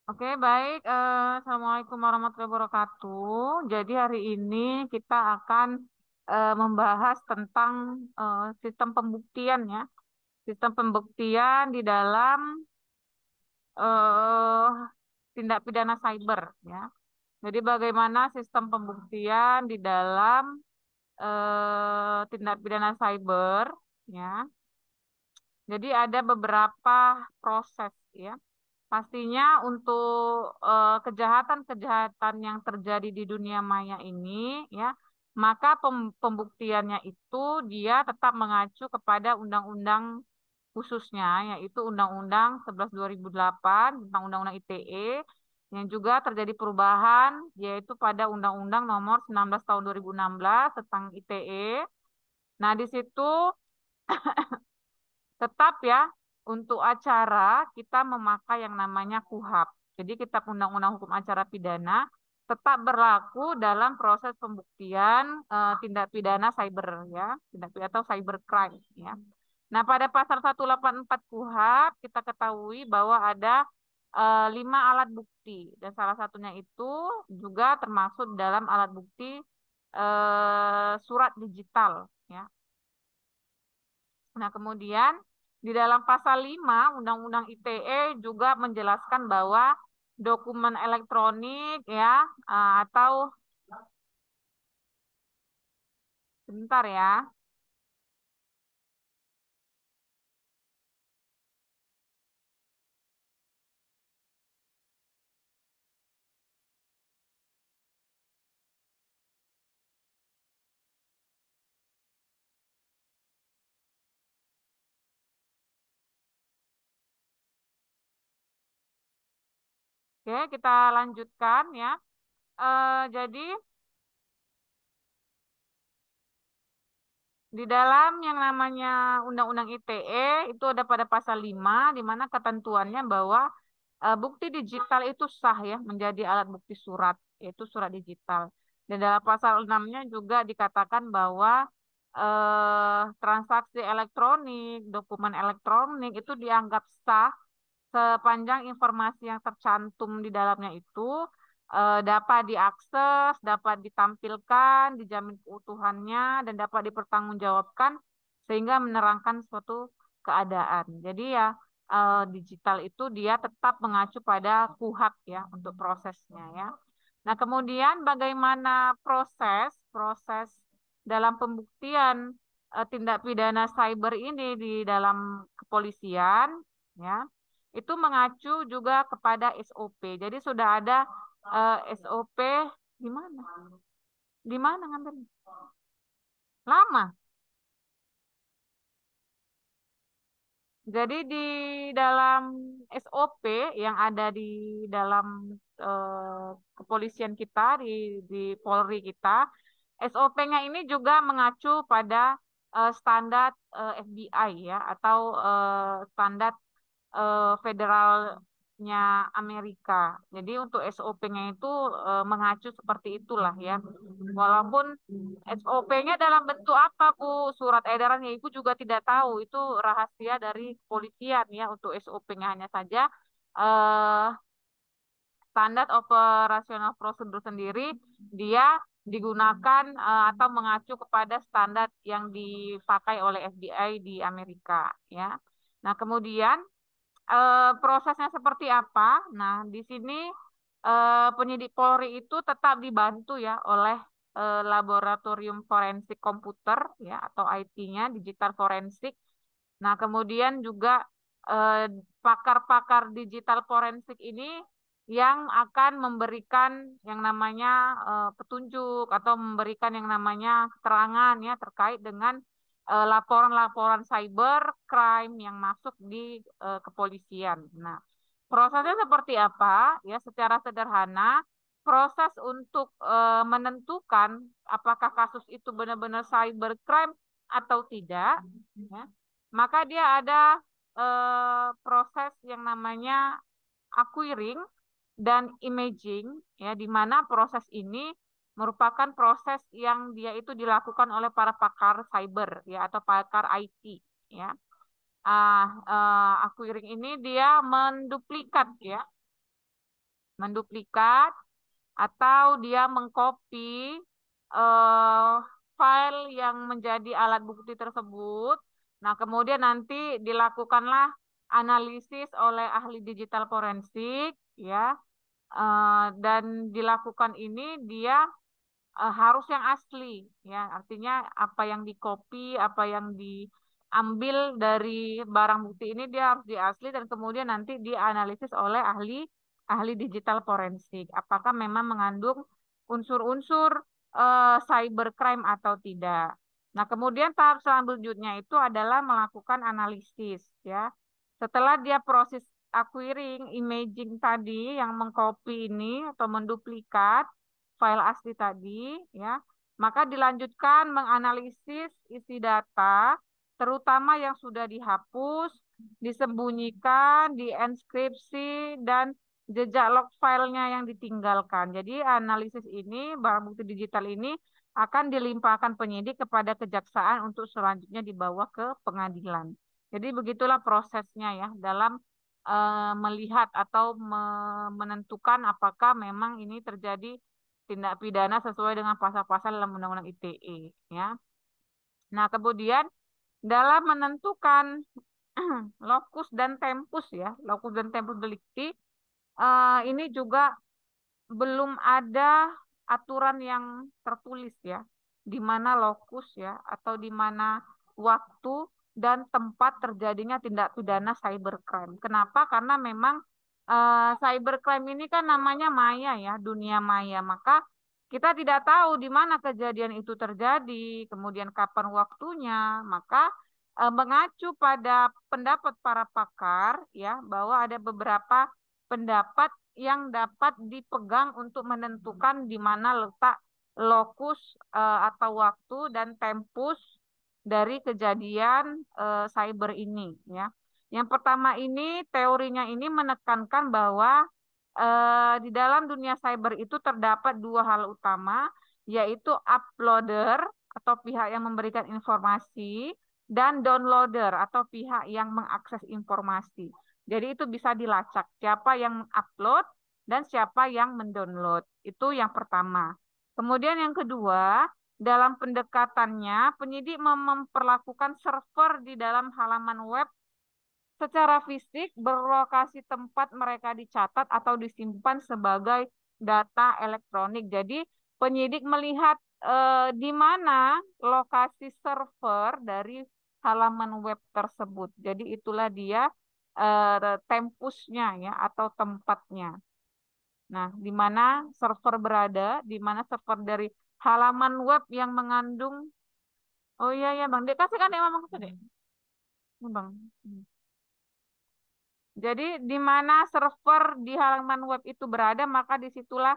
Oke, baik. Assalamualaikum warahmatullahi wabarakatuh. Jadi hari ini kita akan membahas tentang sistem pembuktian ya. Sistem pembuktian di dalam eh, tindak pidana cyber ya. Jadi bagaimana sistem pembuktian di dalam tindak pidana cyber ya. Jadi ada beberapa proses ya. Pastinya untuk kejahatan-kejahatan yang terjadi di dunia maya ini, ya, maka pembuktiannya itu dia tetap mengacu kepada undang-undang khususnya, yaitu Undang-Undang 11 2008 tentang Undang-Undang ITE, yang juga terjadi perubahan, yaitu pada Undang-Undang Nomor 19 Tahun 2016 tentang ITE. Nah, di situ tetap ya, untuk acara kita memakai yang namanya KUHP. Jadi Kitab Undang-Undang Hukum Acara Pidana tetap berlaku dalam proses pembuktian tindak pidana cyber ya, tindak pidana atau cyber crime ya. Nah, pada pasal 184 KUHP kita ketahui bahwa ada 5 alat bukti dan salah satunya itu juga termasuk dalam alat bukti surat digital ya. Nah, kemudian di dalam pasal 5 Undang-Undang ITE juga menjelaskan bahwa dokumen elektronik ya atau sebentar ya. Oke, kita lanjutkan ya. Jadi di dalam yang namanya Undang-Undang ITE itu ada pada pasal 5 di mana ketentuannya bahwa bukti digital itu sah ya menjadi alat bukti surat, yaitu surat digital. Dan dalam pasal 6-nya juga dikatakan bahwa transaksi elektronik, dokumen elektronik itu dianggap sah sepanjang informasi yang tercantum di dalamnya itu dapat diakses, dapat ditampilkan, dijamin keutuhannya, dan dapat dipertanggungjawabkan sehingga menerangkan suatu keadaan. Jadi ya digital itu dia tetap mengacu pada KUHP ya untuk prosesnya ya. Nah, kemudian bagaimana proses dalam pembuktian tindak pidana cyber ini di dalam kepolisian ya itu mengacu juga kepada SOP. Jadi sudah ada SOP di mana? Di mana ngambil? Lama. Jadi di dalam SOP yang ada di dalam kepolisian kita di Polri kita, SOP-nya ini juga mengacu pada standar FBI ya atau standar federalnya Amerika. Jadi untuk SOP-nya itu mengacu seperti itulah ya. Walaupun SOP-nya dalam bentuk apa, Bu? Surat edarannya Ibu juga tidak tahu. Itu rahasia dari kepolisian ya untuk SOP-nya hanya saja eh, standar operasional prosedur sendiri dia digunakan atau mengacu kepada standar yang dipakai oleh FBI di Amerika ya. Nah, kemudian prosesnya seperti apa? Nah, di sini penyidik Polri itu tetap dibantu ya oleh laboratorium forensik komputer ya atau IT-nya digital forensik. Nah, kemudian juga eh, pakar-pakar digital forensik ini yang akan memberikan yang namanya petunjuk atau memberikan yang namanya keterangan ya terkait dengan laporan-laporan cyber crime yang masuk di kepolisian. Nah, prosesnya seperti apa? Ya, secara sederhana, proses untuk menentukan apakah kasus itu benar-benar cyber crime atau tidak, ya, maka dia ada proses yang namanya acquiring dan imaging, ya, di mana proses ini merupakan proses yang dia itu dilakukan oleh para pakar cyber, ya, atau pakar IT, ya. Acquiring ini dia menduplikat, ya, menduplikat, atau dia mengcopy eh, file yang menjadi alat bukti tersebut. Nah, kemudian nanti dilakukanlah analisis oleh ahli digital forensik, ya. Dan dilakukan ini dia harus yang asli, ya. Artinya apa yang di-copy, apa yang diambil dari barang bukti ini dia harus diasli dan kemudian nanti dianalisis oleh ahli ahli digital forensik. Apakah memang mengandung unsur-unsur cybercrime atau tidak. Nah, kemudian tahap selanjutnya itu adalah melakukan analisis, ya. Setelah dia proses acquiring, imaging tadi yang mengcopy ini atau menduplikat file asli tadi, ya, maka dilanjutkan menganalisis isi data, terutama yang sudah dihapus, disembunyikan, dienkripsi, dan jejak log filenya yang ditinggalkan. Jadi analisis ini, barang bukti digital ini akan dilimpahkan penyidik kepada kejaksaan untuk selanjutnya dibawa ke pengadilan. Jadi begitulah prosesnya ya dalam melihat atau menentukan apakah memang ini terjadi tindak pidana sesuai dengan pasal-pasal dalam Undang-Undang ITE, ya. Nah, kemudian dalam menentukan lokus dan tempus, ya, lokus dan tempus delikti, ini juga belum ada aturan yang tertulis, ya, di mana lokus, ya, atau di mana waktu dan tempat terjadinya tindak pidana cybercrime. Kenapa? Karena memang cybercrime ini kan namanya maya, ya, dunia maya. Maka kita tidak tahu di mana kejadian itu terjadi, kemudian kapan waktunya. Maka mengacu pada pendapat para pakar, ya, bahwa ada beberapa pendapat yang dapat dipegang untuk menentukan di mana letak lokus atau waktu dan tempus dari kejadian cyber ini, ya. Yang pertama ini teorinya ini menekankan bahwa di dalam dunia cyber itu terdapat dua hal utama, yaitu uploader atau pihak yang memberikan informasi dan downloader atau pihak yang mengakses informasi. Jadi itu bisa dilacak siapa yang upload dan siapa yang mendownload. Itu yang pertama. Kemudian yang kedua, dalam pendekatannya penyidik memperlakukan server di dalam halaman web secara fisik berlokasi tempat mereka dicatat atau disimpan sebagai data elektronik. Jadi penyidik melihat di mana lokasi server dari halaman web tersebut. Jadi itulah dia tempusnya, ya, atau tempatnya. Nah, di mana server berada, di mana server dari halaman web yang mengandung. Oh iya ya Bang, dia kasih kan dia ngomong itu deh. Ini Bang. Jadi di mana server di halaman web itu berada, maka disitulah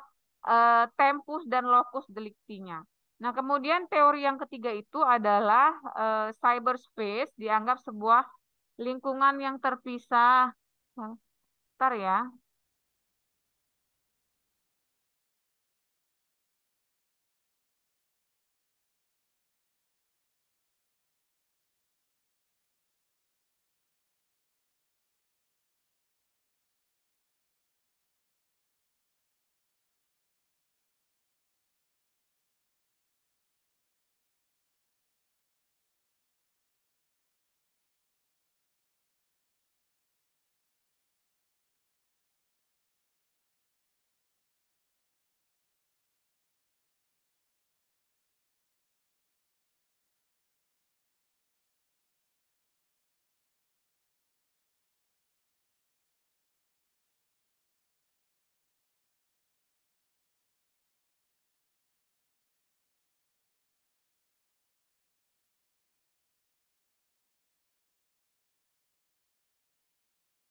tempus dan lokus deliktinya. Nah, kemudian teori yang ketiga itu adalah cyberspace dianggap sebuah lingkungan yang terpisah. Bentar ya.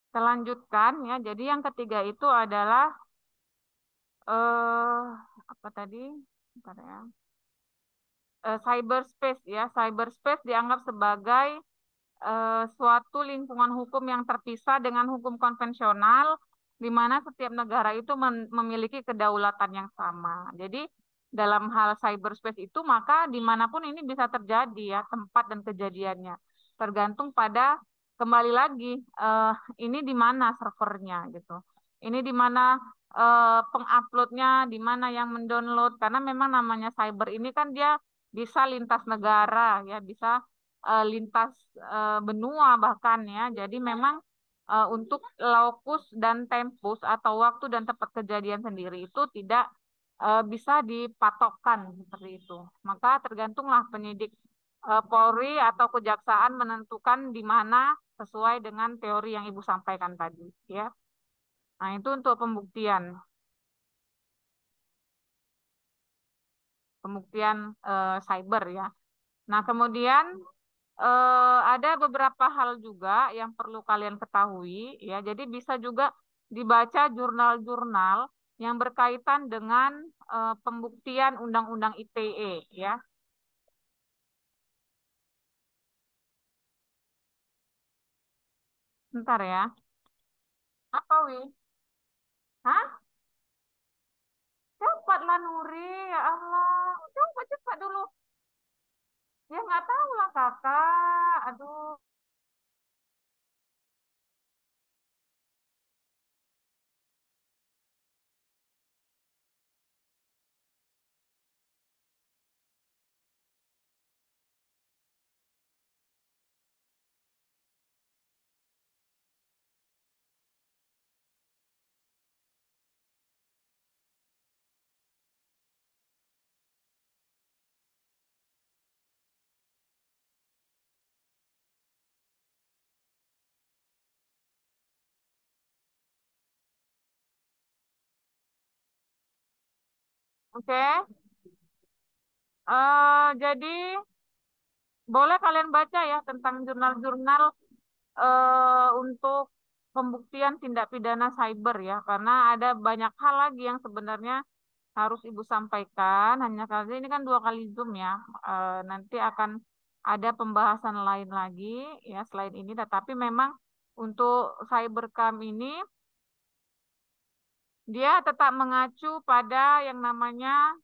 Kita lanjutkan ya. Jadi yang ketiga itu adalah apa tadi? Bentar ya. Cyberspace ya. Cyberspace dianggap sebagai suatu lingkungan hukum yang terpisah dengan hukum konvensional, di mana setiap negara itu memiliki kedaulatan yang sama. Jadi dalam hal cyberspace itu maka dimanapun ini bisa terjadi ya tempat dan kejadiannya, tergantung pada kembali lagi ini di mana servernya gitu. Ini di mana penguploadnya, di mana yang mendownload. Karena memang namanya cyber ini kan dia bisa lintas negara, ya, bisa lintas benua bahkan ya. Jadi memang untuk lokus dan tempus atau waktu dan tempat kejadian sendiri itu tidak bisa dipatokkan seperti itu. Maka tergantunglah penyidik Polri atau kejaksaan menentukan di mana sesuai dengan teori yang Ibu sampaikan tadi, ya. Nah, itu untuk pembuktian, pembuktian cyber ya. Nah, kemudian ada beberapa hal juga yang perlu kalian ketahui ya. Jadi bisa juga dibaca jurnal-jurnal yang berkaitan dengan pembuktian Undang-Undang ITE ya. Bentar ya. Apa, Wi? Hah? Cepatlah Nuri, ya Allah. Coba cepat dulu. Ya nggak tahu lah kakak. Aduh. Oke. Jadi boleh kalian baca ya tentang jurnal-jurnal untuk pembuktian tindak pidana cyber ya, karena ada banyak hal lagi yang sebenarnya harus Ibu sampaikan. Hanya saja ini kan 2 kali Zoom ya. Nanti akan ada pembahasan lain lagi ya selain ini. Tetapi memang untuk cybercrime ini dia tetap mengacu pada yang namanya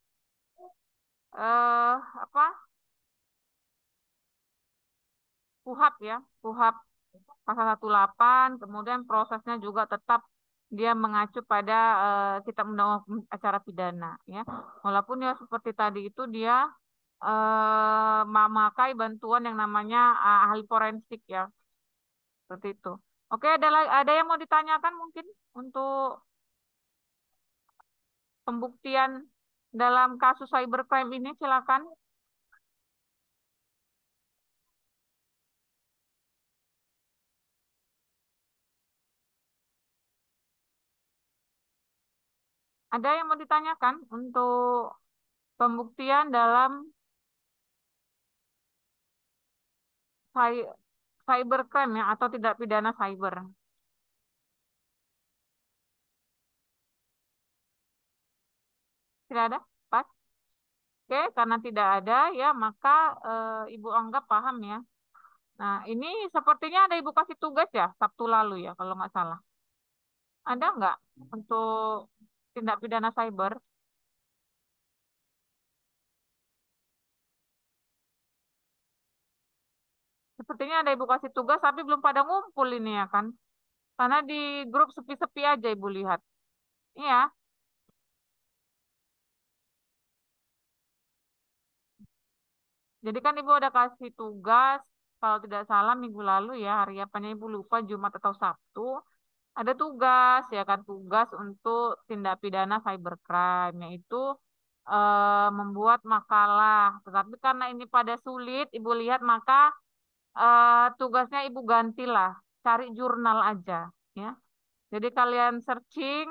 apa, KUHP ya, KUHP pasal 18, kemudian prosesnya juga tetap dia mengacu pada Kitab Undang-Undang Acara Pidana ya. Walaupun ya seperti tadi itu dia memakai bantuan yang namanya ahli forensik ya, seperti itu. Oke, ada yang mau ditanyakan mungkin untuk pembuktian dalam kasus cybercrime ini, silakan. Ada yang mau ditanyakan untuk pembuktian dalam cy- cybercrime ya atau tidak pidana cyber? Tidak ada? Pas? Oke, karena tidak ada ya maka Ibu anggap paham ya. Nah, ini sepertinya ada Ibu kasih tugas ya Sabtu lalu ya kalau nggak salah. Ada nggak untuk tindak pidana cyber? Sepertinya ada Ibu kasih tugas tapi belum pada ngumpul ini ya kan. Karena di grup sepi-sepi aja Ibu lihat. Iya, jadi kan Ibu ada kasih tugas kalau tidak salah minggu lalu ya, hari apanya Ibu lupa, Jumat atau Sabtu. Ada tugas ya kan, tugas untuk tindak pidana cybercrime yaitu membuat makalah. Tetapi karena ini pada sulit Ibu lihat maka tugasnya Ibu gantilah, cari jurnal aja ya. Jadi kalian searching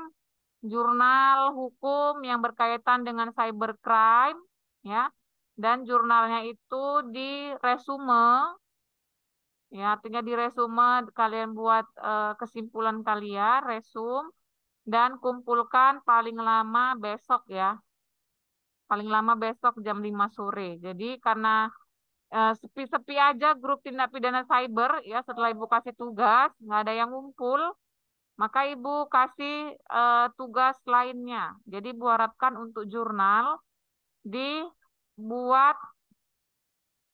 jurnal hukum yang berkaitan dengan cybercrime ya. Dan jurnalnya itu di resume ya, artinya di resume kalian buat kesimpulan kalian, resume dan kumpulkan paling lama besok ya. Paling lama besok jam 5 sore. Jadi karena sepi-sepi aja grup tindak pidana cyber ya setelah Ibu kasih tugas, nggak ada yang ngumpul, maka Ibu kasih tugas lainnya. Jadi Ibu harapkan untuk jurnal dibuat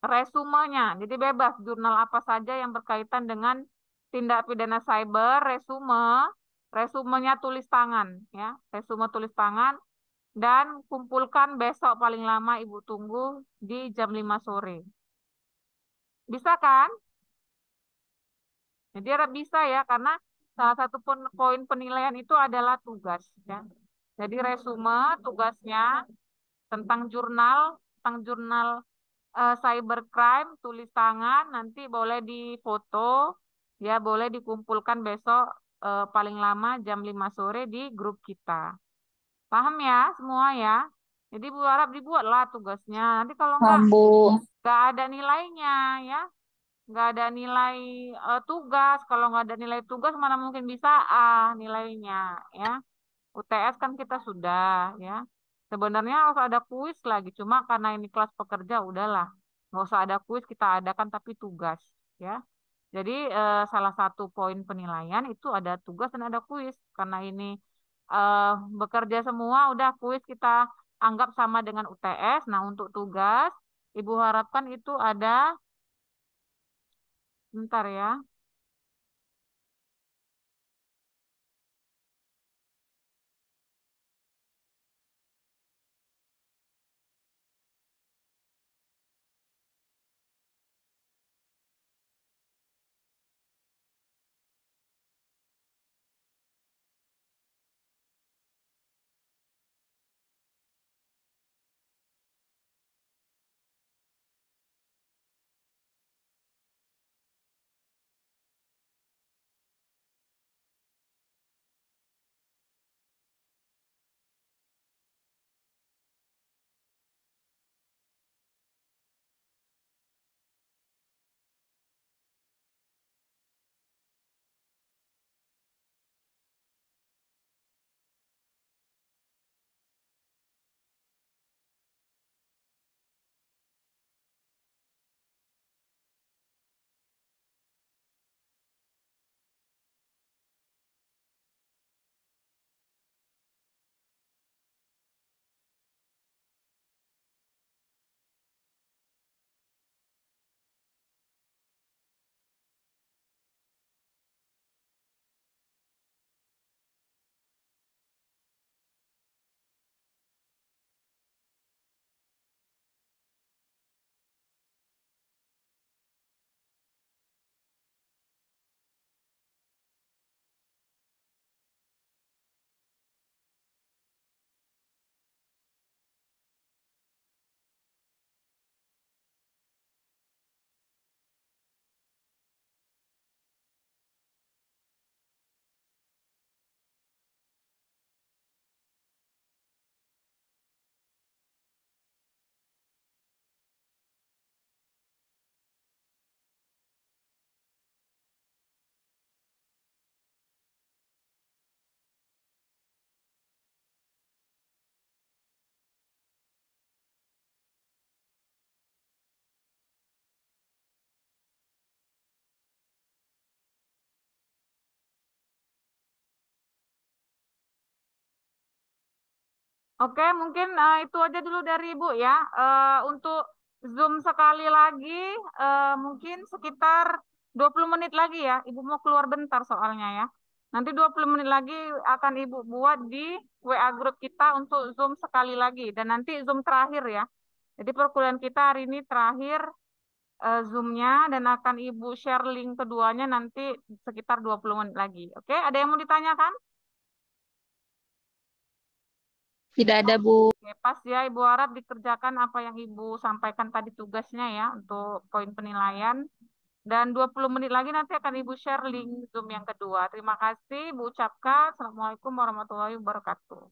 resumenya. Jadi bebas jurnal apa saja yang berkaitan dengan tindak pidana cyber, resume resumenya tulis tangan ya, resume tulis tangan dan kumpulkan besok paling lama Ibu tunggu di jam 5 sore. Bisa kan? Jadi harap bisa ya, karena salah satu poin penilaian itu adalah tugas ya. Jadi resume tugasnya tentang jurnal cybercrime, tulis tangan, nanti boleh difoto, ya boleh dikumpulkan besok paling lama jam 5 sore di grup kita. Paham ya semua ya? Jadi Bu harap dibuatlah tugasnya. Nanti kalau Ambu. nggak ada nilainya ya, nggak ada nilai tugas. Kalau nggak ada nilai tugas mana mungkin bisa A nilainya ya. UTS kan kita sudah ya. Sebenarnya harus ada kuis lagi, cuma karena ini kelas pekerja udahlah. Nggak usah ada kuis, kita adakan tapi tugas ya. Jadi salah satu poin penilaian itu ada tugas dan ada kuis. Karena ini eh, bekerja semua, udah kuis kita anggap sama dengan UTS. Nah untuk tugas, Ibu harapkan itu ada, bentar ya. Oke, mungkin itu aja dulu dari Ibu ya. Untuk Zoom sekali lagi, mungkin sekitar 20 menit lagi ya. Ibu mau keluar bentar soalnya ya. Nanti 20 menit lagi akan Ibu buat di WA grup kita untuk Zoom sekali lagi. Dan nanti Zoom terakhir ya. Jadi perkuliahan kita hari ini terakhir Zoom-nya dan akan Ibu share link keduanya nanti sekitar 20 menit lagi. Oke, ada yang mau ditanyakan? Tidak ada, Bu. Oke, pas ya, Ibu harap dikerjakan apa yang Ibu sampaikan tadi tugasnya ya untuk poin penilaian. Dan 20 menit lagi nanti akan Ibu share link Zoom yang kedua. Terima kasih, Ibu ucapkan. Assalamualaikum warahmatullahi wabarakatuh.